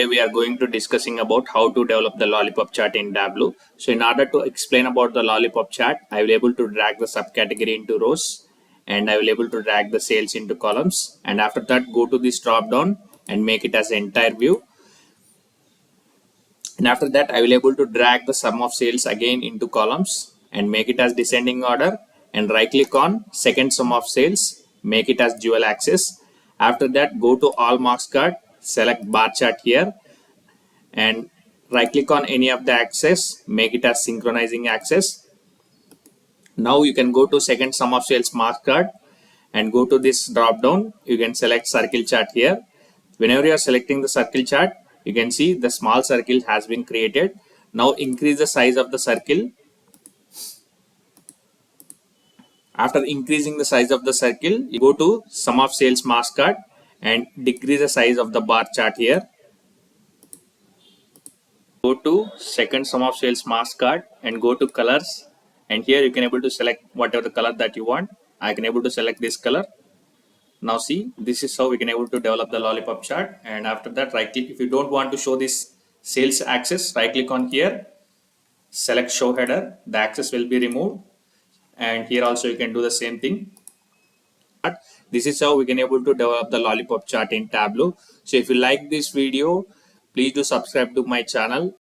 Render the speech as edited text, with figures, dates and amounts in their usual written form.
Today we are going to discussing about how to develop the lollipop chart in Tableau. So in order to explain about the lollipop chart, I will able to drag the subcategory into rows and I will able to drag the sales into columns, and after that go to this drop down and make it as an entire view, and after that I will able to drag the sum of sales again into columns and make it as descending order, and right click on second sum of sales, make it as dual axis. After that go to all marks card, select bar chart here and right click on any of the axis, make it as synchronizing axis. Now you can go to second sum of sales mark card and go to this drop down, you can select circle chart here. Whenever you are selecting the circle chart, you can see the small circle has been created. Now increase the size of the circle. After increasing the size of the circle, you go to sum of sales mask card and decrease the size of the bar chart here. Go to second sum of sales mask card and go to colors, and here you can able to select whatever the color that you want. I can able to select this color. Now see, this is how we can able to develop the lollipop chart. And after that, right click. If you don't want to show this sales axis, right click on here, select show header, the axis will be removed, and here also you can do the same thing. This is how we can able to develop the lollipop chart in Tableau. So if you like this video, please do subscribe to my channel